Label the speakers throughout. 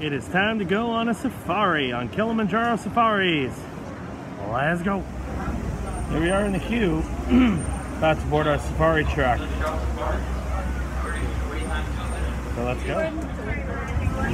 Speaker 1: It is time to go on a safari on Kilimanjaro Safaris. Let's go. Here we are in the queue, about to board our safari truck. So let's go.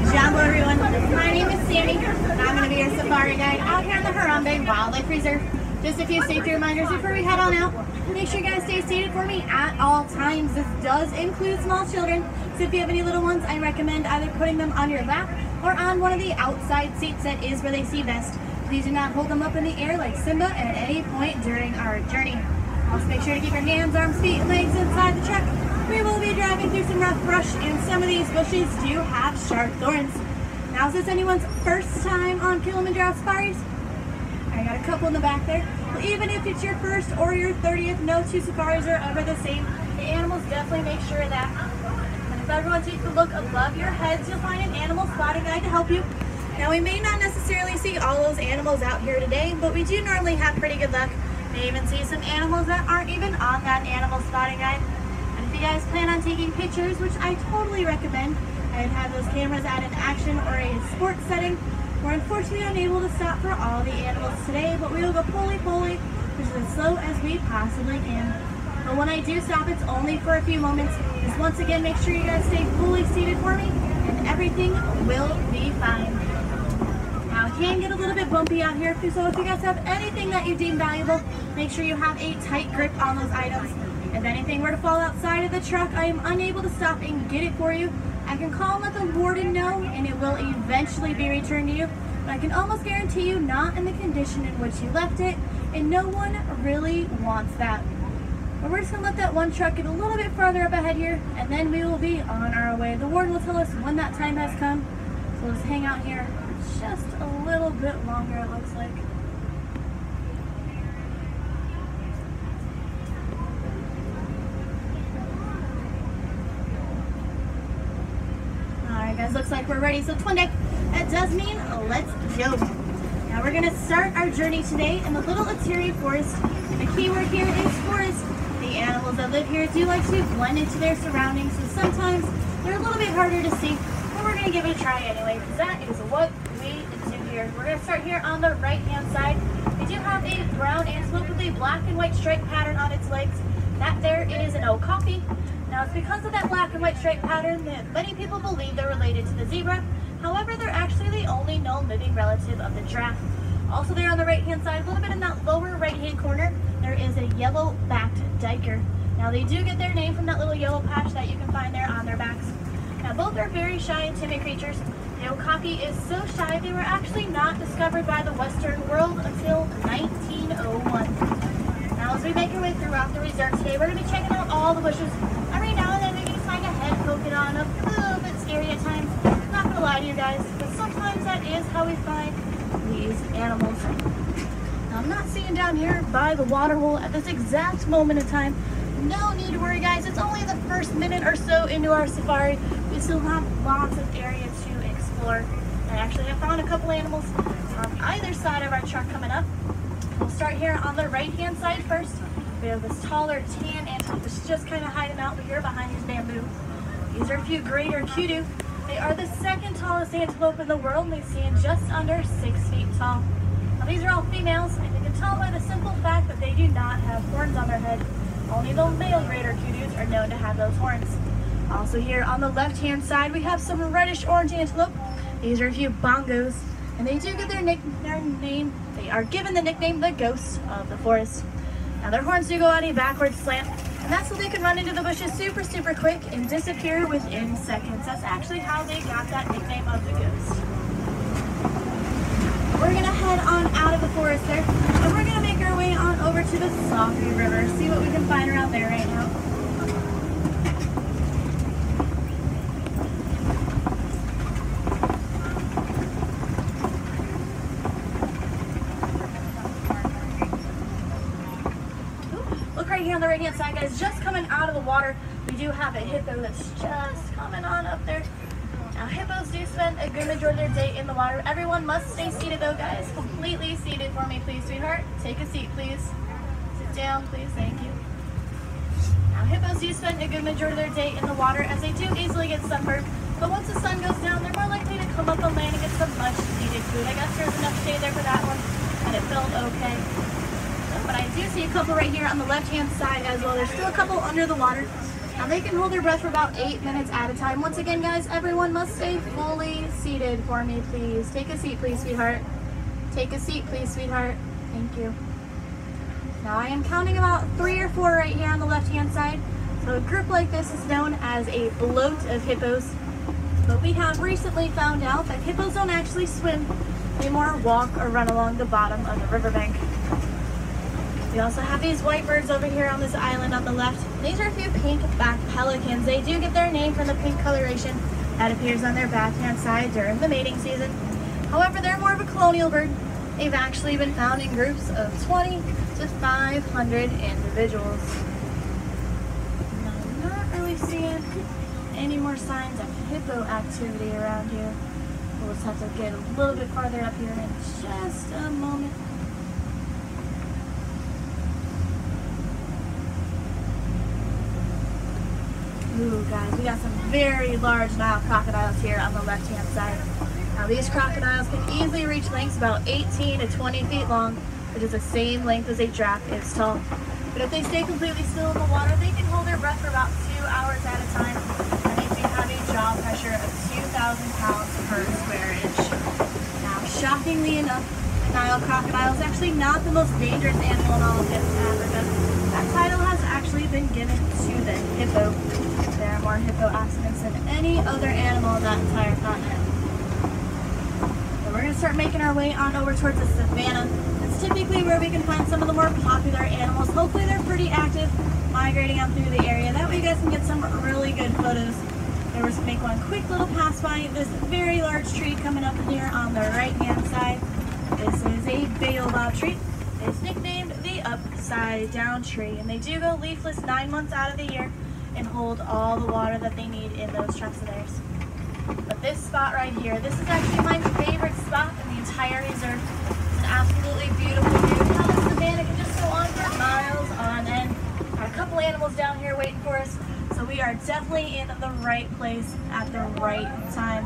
Speaker 2: Hello everyone, my name is Sammy, and I'm going to be your safari guide out here in the Harambe Wildlife Reserve. Just a few safety reminders before we head on out. Make sure you guys stay seated for me at all times. This does include small children, so if you have any little ones, I recommend either putting them on your lap or on one of the outside seats that is where they see best. Please do not hold them up in the air like Simba at any point during our journey. Also make sure to keep your hands, arms, feet, and legs inside the truck. We will be driving through some rough brush, and some of these bushes do have sharp thorns. Now, is this anyone's first time on Kilimanjaro Safaris? I got a couple in the back there. Well, even if it's your first or your 30th, no two safaris are ever the same. The animals definitely make sure of that. And if everyone takes a look above your heads, you'll find an animal spotting guide to help you. Now, we may not necessarily see all those animals out here today, but we do normally have pretty good luck. May even see some animals that aren't even on that animal spotting guide. And if you guys plan on taking pictures, which I totally recommend, I'd have those cameras at an action or a sports setting. We're unfortunately unable to stop for all the animals today, but we will go pulley, which is as slow as we possibly can. But when I do stop, it's only for a few moments. Just once again, make sure you guys stay fully seated for me, and everything will be fine. Now, it can get a little bit bumpy out here, so if you guys have anything that you deem valuable, make sure you have a tight grip on those items. If anything were to fall outside of the truck, I am unable to stop and get it for you. I can call and let the warden know, and it will eventually be returned to you. But I can almost guarantee you not in the condition in which you left it, and no one really wants that. But we're just going to let that one truck get a little bit farther up ahead here, and then we will be on our way. The warden will tell us when that time has come, so we'll just hang out here just a little bit longer, it looks like. Guys, looks like we're ready. So twin deck, that does mean let's go. Now we're gonna start our journey today in the Little Atiri Forest. And the key word here is forest. The animals that live here do like to blend into their surroundings, so sometimes they're a little bit harder to see, but we're gonna give it a try anyway, because that is what we do here. We're gonna start here on the right hand side. We do have a brown antelope with a black and white stripe pattern on its legs. That there is an okapi. Now, it's because of that black and white stripe pattern that many people believe they're related to the zebra. However, they're actually the only known living relative of the giraffe. Also there on the right-hand side, a little bit in that lower right-hand corner, there is a yellow-backed diker. Now, they do get their name from that little yellow patch that you can find there on their backs. Now, both are very shy and timid creatures. The okapi is so shy, they were actually not discovered by the Western world until 1901. Now, as we make our way throughout the reserve today, we're going to be checking out all the bushes. Every now and then we can find a head poking on up, a little bit scary at times. I'm not going to lie to you guys, but sometimes that is how we find these animals. Now, I'm not seeing down here by the water hole at this exact moment in time. No need to worry, guys. It's only the first minute or so into our safari. We still have lots of area to explore. I actually have found a couple animals on either side of our truck coming up. We'll start here on the right-hand side first. We have this taller tan antelope that's just kind of hiding out here behind these bamboo. These are a few greater kudu. They are the second tallest antelope in the world, and they stand just under 6 feet tall. Now, these are all females, and you can tell by the simple fact that they do not have horns on their head. Only the male greater kudus are known to have those horns. Also here on the left-hand side, we have some reddish-orange antelope. These are a few bongos, and they do get their name. They are given the nickname the ghosts of the forest. Now, their horns do go on a backward slant, and that's so they can run into the bushes super quick and disappear within seconds. That's actually how they got that nickname of the ghost. We're gonna head on out of the forest there, and we're gonna make our way on over to the Saukri River, see what we can find around there right now. Here on the right hand side, guys, just coming out of the water, we do have a hippo that's just coming on up there. Now, hippos do spend a good majority of their day in the water. Everyone must stay seated though, guys. Completely seated for me, please, sweetheart. Take a seat, please. Sit down, please. Thank you. Now, hippos do spend a good majority of their day in the water, as they do easily get sunburned. But once the sun goes down, they're more likely to come up on land and get some much needed food. I guess there's enough shade there for that one, and it felt okay. But I do see a couple right here on the left-hand side as well. There's still a couple under the water. Now they can hold their breath for about 8 minutes at a time. Once again, guys, everyone must stay fully seated for me, please. Take a seat, please, sweetheart. Take a seat, please, sweetheart. Thank you. Now I am counting about 3 or 4 right here on the left-hand side. So a group like this is known as a bloat of hippos. But we have recently found out that hippos don't actually swim. They more walk or run along the bottom of the riverbank. We also have these white birds over here on this island on the left. These are a few pink-backed pelicans. They do get their name from the pink coloration that appears on their backhand side during the mating season. However, they're more of a colonial bird. They've actually been found in groups of 20 to 500 individuals. Now, I'm not really seeing any more signs of hippo activity around here. We'll just have to get a little bit farther up here in just a moment. Ooh, guys, we got some very large Nile crocodiles here on the left-hand side. Now, these crocodiles can easily reach lengths about 18 to 20 feet long, which is the same length as a giraffe is tall. But if they stay completely still in the water, they can hold their breath for about 2 hours at a time, and they do have a jaw pressure of 2,000 pounds per square inch. Now, shockingly enough, the Nile crocodile is actually not the most dangerous animal in all of Africa. That title has actually been given to the hippo. There are more hippo accidents than any other animal on that entire continent. So we're going to start making our way on over towards the savannah. It's typically where we can find some of the more popular animals. Hopefully they're pretty active, migrating out through the area. That way you guys can get some really good photos. We're just going to make one quick little pass by this very large tree coming up here on the right-hand side. This is a baobab tree. It's nicknamed the upside down tree, and they do go leafless 9 months out of the year and hold all the water that they need in those trunks of theirs. But this spot right here, this is actually my favorite spot in the entire reserve. It's an absolutely beautiful view. Now the savannah can just go on for miles on end. Got a couple animals down here waiting for us, so we are definitely in the right place at the right time.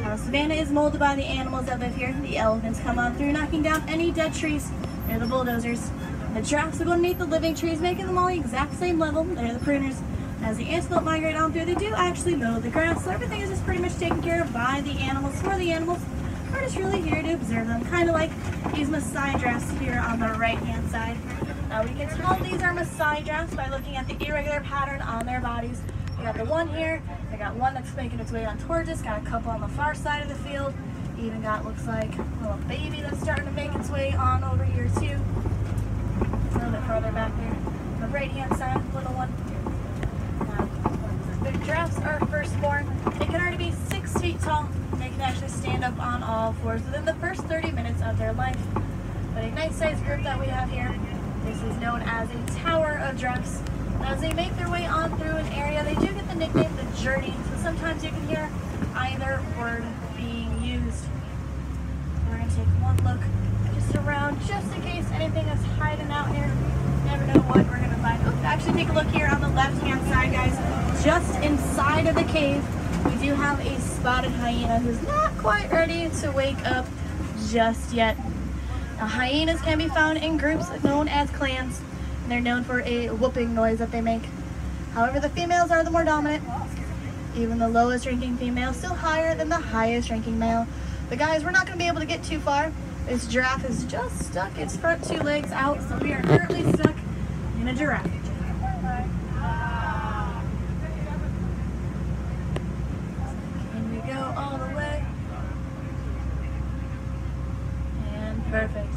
Speaker 2: Now the savannah is molded by the animals that live here. The elephants come on through, knocking down any dead trees. They're the bulldozers. The giraffes will go underneath the living trees, making them all the exact same level. They're the pruners. As the antelope migrate on through, they do actually mow the grass, so everything is just pretty much taken care of by the animals, for the animals. We're just really here to observe them, kind of like these Maasai giraffes here on the right-hand side. Now we can tell these are Maasai giraffes by looking at the irregular pattern on their bodies. We got the one here, I got one that's making its way on towards us, got a couple on the far side of the field, even got, looks like, a little baby that's starting to make its way on over here too. A little bit further back there. On the right-hand side, little one. Now, the giraffes are firstborn. They can already be 6 feet tall. They can actually stand up on all fours within the first 30 minutes of their life. But a nice sized group that we have here, this is known as a tower of giraffes. Now, as they make their way on through an area, they do get the nickname the journey. So sometimes you can hear either word being used. We're going to take one look just around, just in case anything is hiding out here. Never know what we're going to find. Oh, actually take a look here on the left-hand side, guys. Just inside of the cave, we do have a spotted hyena who's not quite ready to wake up just yet. Now, hyenas can be found in groups known as clans, and they're known for a whooping noise that they make. However, the females are the more dominant. Even the lowest ranking female is still higher than the highest ranking male. But guys, we're not going to be able to get too far. This giraffe is just stuck its front 2 legs out, so we are currently stuck in a giraffe. Can we go all the way? And perfect.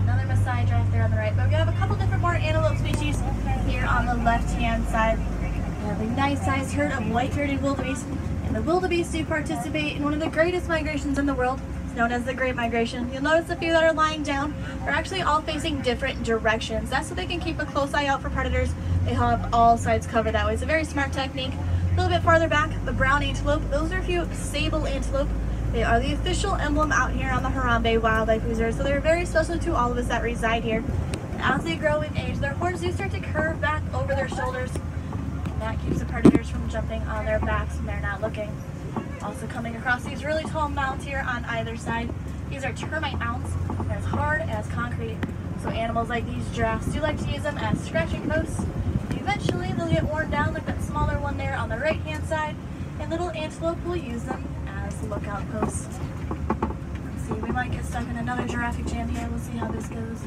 Speaker 2: Another Maasai giraffe there on the right, but we have a couple different more antelope species here on the left-hand side. We have a nice sized herd of white-bearded wildebeest, and the wildebeest do participate in one of the greatest migrations in the world. It's known as the Great Migration. You'll notice a few that are lying down. They're actually all facing different directions. That's so they can keep a close eye out for predators. They have all sides covered that way. It's a very smart technique. A little bit farther back, the brown antelope. Those are a few sable antelope. They are the official emblem out here on the Harambe Wildlife Reserve, so they're very special to all of us that reside here. And as they grow in age, their horns do start to curve back over their shoulders, and that keeps the predators from jumping on their backs when they're not looking. Also coming across these really tall mounds here on either side. These are termite mounds. They're as hard as concrete. So animals like these giraffes do like to use them as scratching posts. Eventually they'll get worn down like that smaller one there on the right hand side, and little antelope will use them as lookout posts. Let's see, we might get stuck in another giraffe jam here. We'll see how this goes.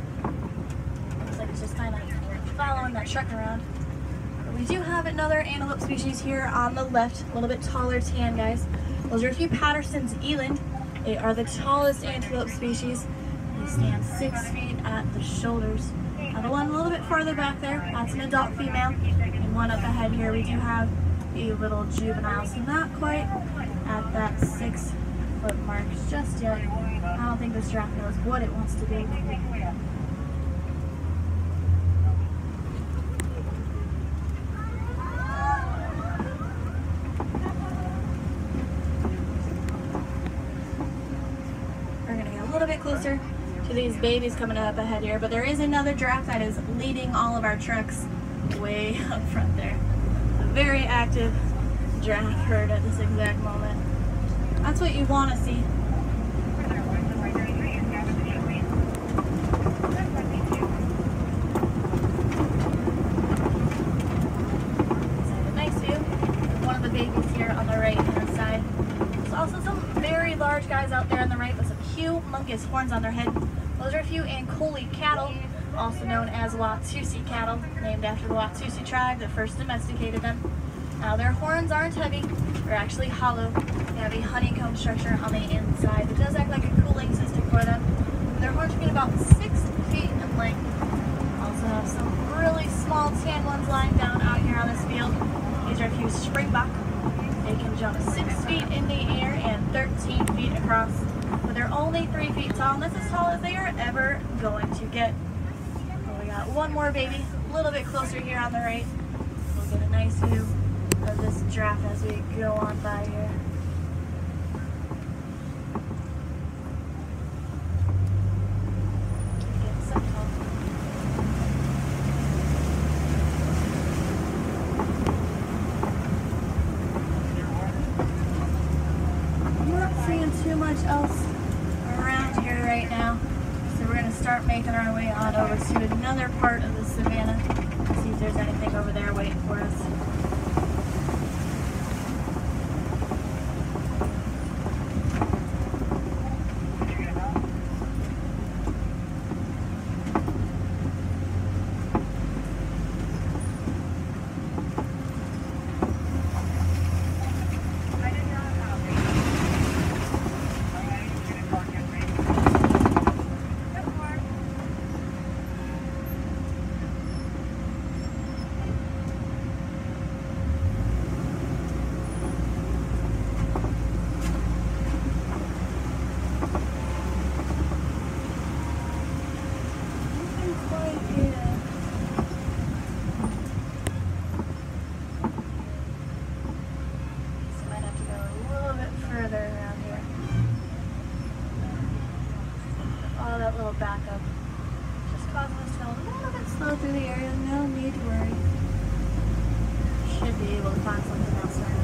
Speaker 2: Looks like it's just kind of following that truck around. But we do have another antelope species here on the left, a little bit taller tan, guys. Those are a few Patterson's eland. They are the tallest antelope species. They stand 6 feet at the shoulders. Now the one a little bit farther back there, that's an adult female. And one up ahead here, we do have a little juvenile. So not quite at that 6 foot mark just yet. I don't think this giraffe knows what it wants to be. We're gonna get a little bit closer to these babies coming up ahead here, but there is another giraffe that is leading all of our trucks way up front there. A very active giraffe herd at this exact moment. That's what you want to see. So a nice view of one of the babies here on the right hand side. There's also some very large guys out there on the right with some humongous horns on their head. Those are a few Ankoli cattle, also known as Watusi cattle, named after the Watusi tribe that first domesticated them. Now their horns aren't heavy, they're actually hollow. They have a honeycomb structure on the inside that does act like a cooling system for them. Their horns can be about 6 feet in length. Also have some really small tan ones lying down out here on this field. These are a few springbok. They can jump 6 feet in the air and 13 feet across. But they're only 3 feet tall, and that's as tall as they are ever going to get. Well, we got one more baby, a little bit closer here on the right. We'll get a nice view of this giraffe as we go on by here. Get some tall. I'm not seeing too much else around here right now, so we're going to start making our way on over to another part of the savannah and see if there's anything over there waiting for us. Backup. Just causing us to go a little bit slow through the area. No need to worry. Should be able to find something else around.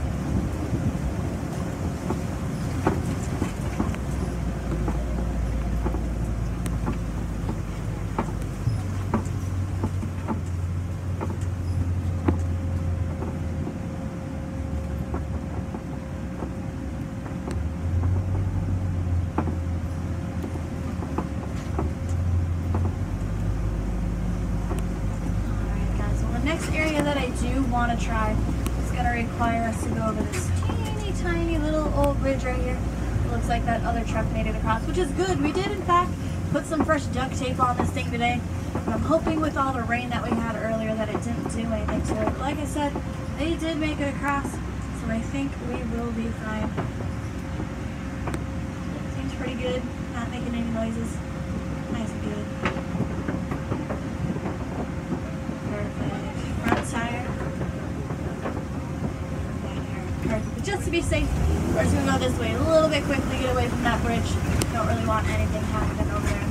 Speaker 2: Area that I do want to try is going to require us to go over this tiny little old bridge right here. It looks like that other truck made it across, which is good. We did in fact put some fresh duct tape on this thing today, and I'm hoping with all the rain that we had earlier that it didn't do anything to it. Like I said, they did make it across, so I think we will be fine. Seems pretty good, not making any noises. Nice and good. Tire. Perfect. Just to be safe, We're just gonna go this way a little bit quickly, get away from that bridge. Don't really want anything happening over there.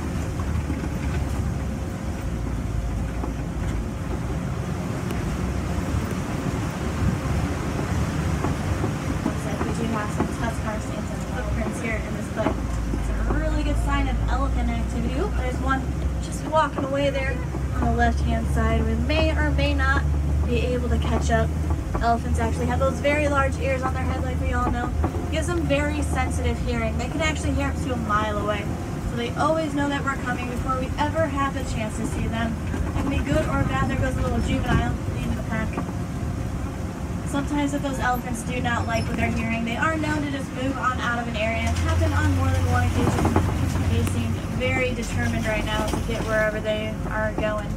Speaker 2: Looks like we do have some Tuscar stands and footprints here in this clip. It's a really good sign of elephant activity. Oop, there's one just walking away there on the left-hand side. We may or may not be able to catch up. Elephants actually have those very large ears on their head, like we all know. It gives them very sensitive hearing. They can actually hear up to a mile away. So they always know that we're coming before we ever have a chance to see them. It can be good or bad. There goes a little juvenile into the pack. Sometimes if those elephants do not like what they're hearing, they are known to just move on out of an area. It's happened on more than one occasion. They seem very determined right now to get wherever they are going.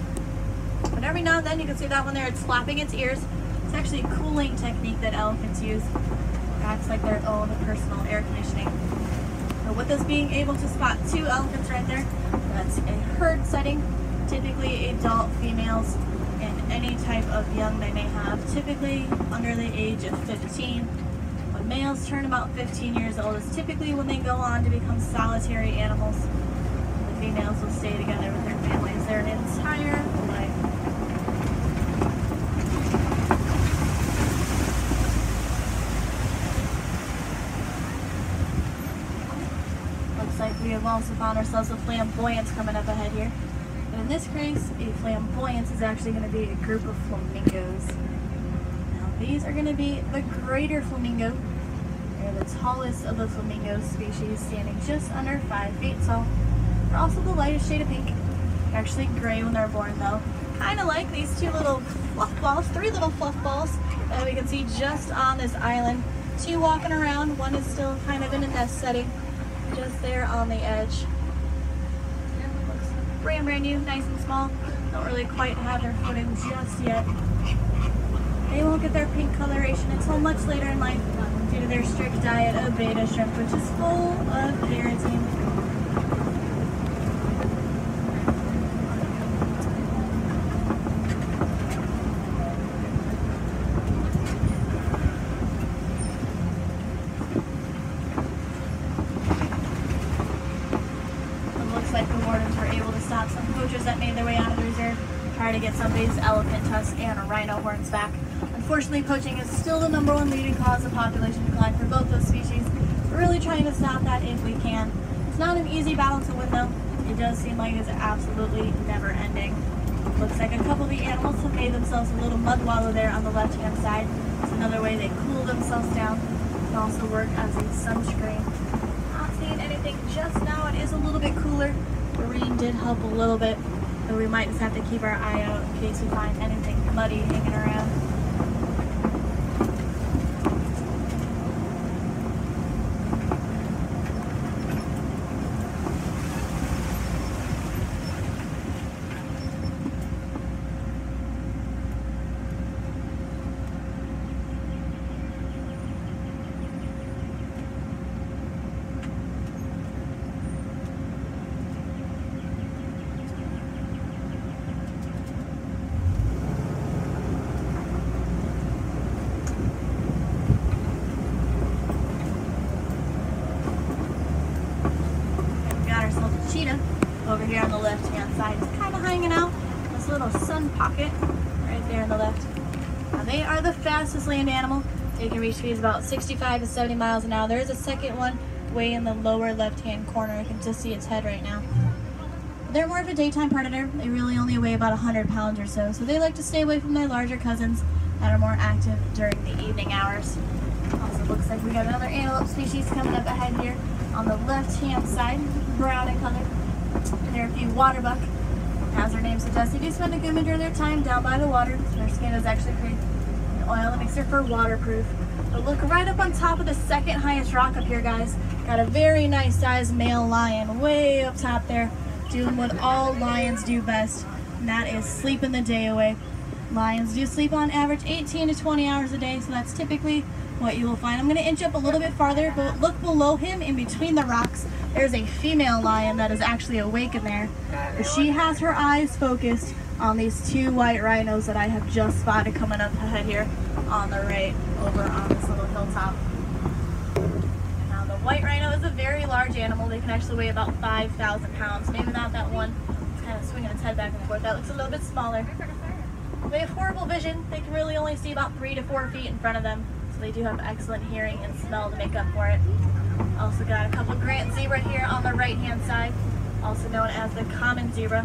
Speaker 2: But every now and then you can see that one there, it's flapping its ears. It's actually a cooling technique that elephants use. It acts like their own personal air conditioning. So with us being able to spot 2 elephants right there, that's a herd setting, typically adult females and any type of young they may have, typically under the age of 15. When males turn about 15 years old is typically when they go on to become solitary animals. The females will stay together with their families their entire life. Like we have also found ourselves a flamboyance coming up ahead here. But in this case, a flamboyance is actually going to be a group of flamingos. Now these are going to be the greater flamingo. They're the tallest of the flamingo species, standing just under 5 feet tall. They're also the lightest shade of pink. They're actually gray when they're born though. Kind of like these 2 little fluff balls, 3 little fluff balls that we can see just on this island. 2 walking around, one is still kind of in a nest setting. Just there on the edge. Looks brand new, nice and small. Don't really quite have their footing just yet. They won't get their pink coloration until much later in life due to their strict diet of beta shrimp, which is full of keratin. Like the wardens were able to stop some poachers that made their way out of the reserve, try to get some of these elephant tusks and rhino horns back. Unfortunately, poaching is still the #1 leading cause of population decline for both those species. We're really trying to stop that if we can. It's not an easy battle to win though. It does seem like it's absolutely never ending. Looks like a couple of the animals have made themselves a little mud wallow there on the left hand side. It's another way they cool themselves down. It can also work as a sunscreen. Anything just now. It is a little bit cooler. The rain did help a little bit, but we might just have to keep our eye out in case we find anything muddy hanging around. Cheetah over here on the left hand side is kind of hanging out. This little sun pocket right there on the left. Now they are the fastest land animal. They can reach speeds about 65 to 70 miles an hour. There is a second one way in the lower left hand corner. You can just see its head right now. They're more of a daytime predator. They really only weigh about 100 pounds or so. So they like to stay away from their larger cousins that are more active during the evening hours. Also looks like we got another antelope species coming up ahead here on the left hand side, brown in color. And there are a few waterbuck. As their name suggests, they do spend a good majority of their time down by the water. So their skin is actually created an oil that makes their fur waterproof. But look right up on top of the second highest rock up here, guys. Got a very nice sized male lion way up top there, doing what all lions do best, and that is sleeping the day away. Lions do sleep on average 18 to 20 hours a day, so that's typically what you will find. I'm going to inch up a little bit farther, but look below him in between the rocks. There's a female lion that is actually awake in there. She has her eyes focused on these 2 white rhinos that I have just spotted coming up ahead here on the right over on this little hilltop. white rhino is a very large animal. They can actually weigh about 5,000 pounds. Maybe not that one. It's kind of swinging its head back and forth. That looks a little bit smaller. They have horrible vision. They can really only see about 3 to 4 feet in front of them. So they do have excellent hearing and smell to make up for it. Also got a couple Grant zebra here on the right hand side, also known as the common zebra.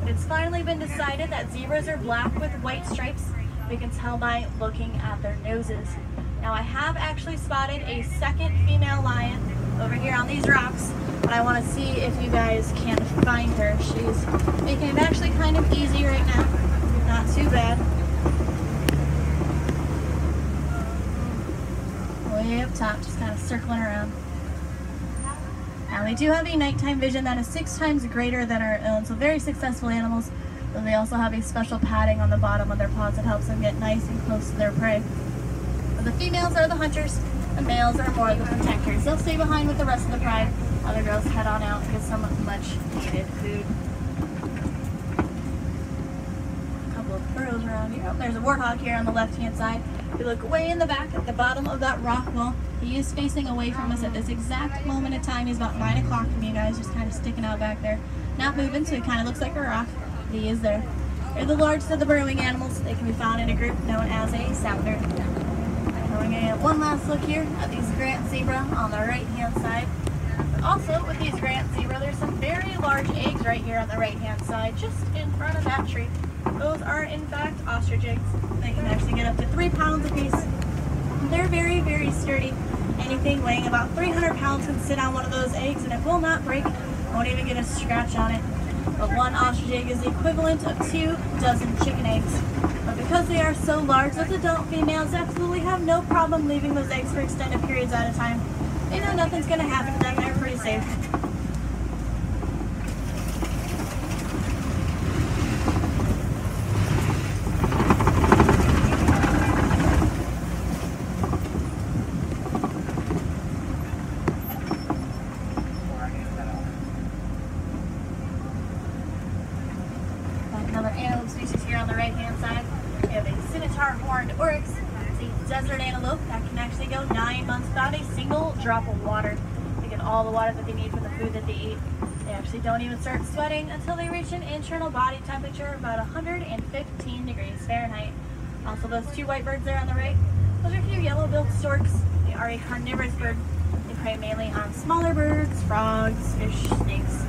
Speaker 2: But it's finally been decided that zebras are black with white stripes. We can tell by looking at their noses. Now I have actually spotted a second female lion over here on these rocks, but I want to see if you guys can find her. She's making it actually kind of easy right now. Not too bad. Way up top, just kind of circling around. Now they do have a nighttime vision that is 6 times greater than our own, so very successful animals. But they also have a special padding on the bottom of their paws that helps them get nice and close to their prey. But the females are the hunters, the males are more the protectors. They'll stay behind with the rest of the pride. Other girls head on out and get some much needed food. A couple of burrows around here. Oh, there's a warthog here on the left hand side. If you look way in the back at the bottom of that rock wall, he is facing away from us at this exact moment in time. He's about 9 o'clock from you guys, just kind of sticking out back there. Not moving, so he kind of looks like a rock. He is there. They're the largest of the burrowing animals. They can be found in a group known as a sounder. Going in one last look here at these Grant zebra on the right hand side. But also with these Grant zebra, there's some very large eggs right here on the right hand side, just in front of that tree. Those are in fact ostrich eggs. They can actually get up to 3 pounds apiece. They're very, very sturdy. Anything weighing about 300 pounds can sit on one of those eggs and it will not break. Won't even get a scratch on it. But one ostrich egg is the equivalent of 2 dozen chicken eggs. But because they are so large, those adult females absolutely have no problem leaving those eggs for extended periods at a time. They know nothing's going to happen to them. They're pretty safe. Another antelope species here on the right hand side. We have a scimitar horned oryx. It's a desert antelope that can actually go 9 months without a single drop of water. They get all the water that they need from the food that they eat. They actually don't even start sweating until they reach an internal body temperature of about 115 degrees Fahrenheit. Also those 2 white birds there on the right, those are a few yellow-billed storks. They are a carnivorous bird. They prey mainly on smaller birds, frogs, fish, snakes.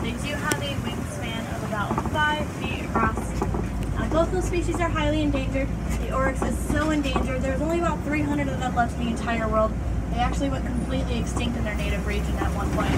Speaker 2: They do have a wingspan of about 5 feet across. Both those species are highly endangered. The oryx is so endangered, there's only about 300 of them left in the entire world. They actually went completely extinct in their native region at one point.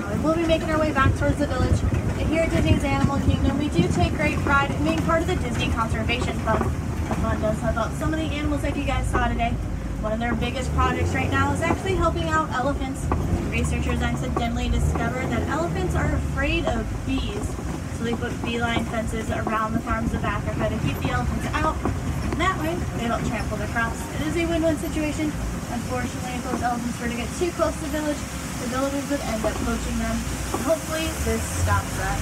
Speaker 2: Now, we will be making our way back towards the village. And here at Disney's Animal Kingdom, we do take great pride in being part of the Disney Conservation Fund. The fund does help out some of the animals like you guys saw today. One of their biggest projects right now is actually helping out elephants. Researchers accidentally discovered that elephants are afraid of bees. So they put beeline fences around the farms of Africa to keep the elephants out. And that way, they don't trample their crops. It is a win-win situation. Unfortunately, if those elephants were to get too close to the villagers would end up poaching them. And hopefully, this stops that.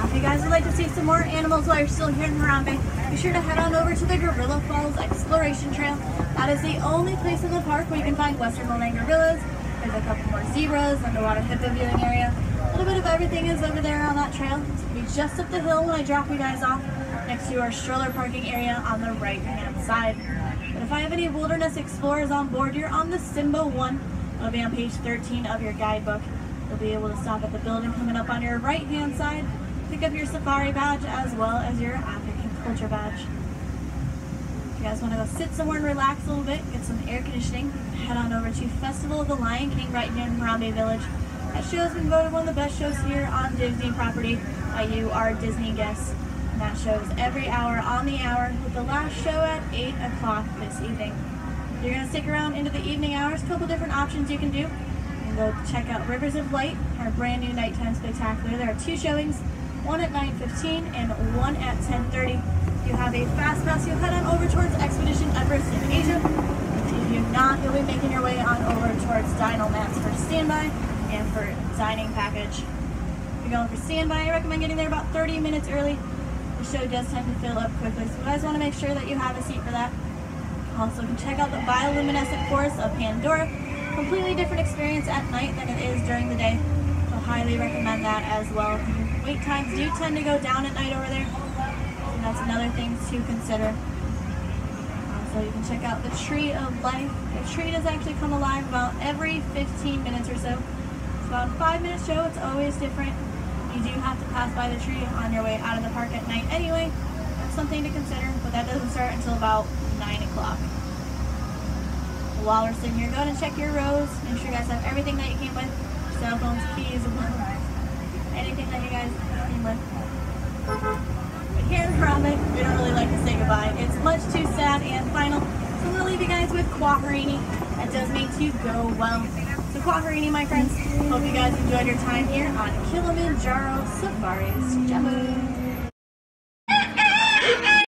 Speaker 2: If you guys would like to see some more animals while you're still here in Harambe, be sure to head on over to the Gorilla Falls Exploration Trail. That is the only place in the park where you can find western Malay gorillas. There's a couple more zebras, underwater hippo viewing area. A little bit of everything is over there on that trail. It's going to be just up the hill when I drop you guys off, next to our stroller parking area on the right hand side. But if I have any wilderness explorers on board, you're on the Simba 1. It'll be on page 13 of your guidebook. You'll be able to stop at the building coming up on your right hand side, pick up your safari badge as well as your African culture badge. If you guys want to go sit somewhere and relax a little bit, get some air conditioning, head on over to Festival of the Lion King right here in Harambe Village. That show has been voted one of the best shows here on Disney property by you, our Disney guests. And that show is every hour on the hour, with the last show at 8 o'clock this evening. If you're going to stick around into the evening hours, a couple different options you can do. You can go check out Rivers of Light, our brand new nighttime spectacular. There are 2 showings, one at 9:15 and one at 10:30. If you have a fast pass, you'll head on over towards Expedition Everest in Asia. If you do not, you'll be making your way on over towards Dino Mats for standby. and for dining package. If you're going for standby, I recommend getting there about 30 minutes early. The show does tend to fill up quickly, so you guys want to make sure that you have a seat for that. Also, you can check out the bioluminescent forest of Pandora. Completely different experience at night than it is during the day. So highly recommend that as well. Wait times do tend to go down at night over there. So that's another thing to consider. So you can check out the Tree of Life. The tree does actually come alive about every 15 minutes or so. It's about a 5-minute show. It's always different. You do have to pass by the tree on your way out of the park at night anyway. That's something to consider, but that doesn't start until about 9 o'clock. While we're sitting here, go ahead and check your rows. Make sure you guys have everything that you came with. Cell phones, keys, anything that you guys came with. But here in Harambe, we don't really like to say goodbye. It's much too sad and final. So I'm going to leave you guys with Quaharini. That does make you go well. So Quaharini, my friends. Hope you guys enjoyed your time here on Kilimanjaro Safaris. Jamu!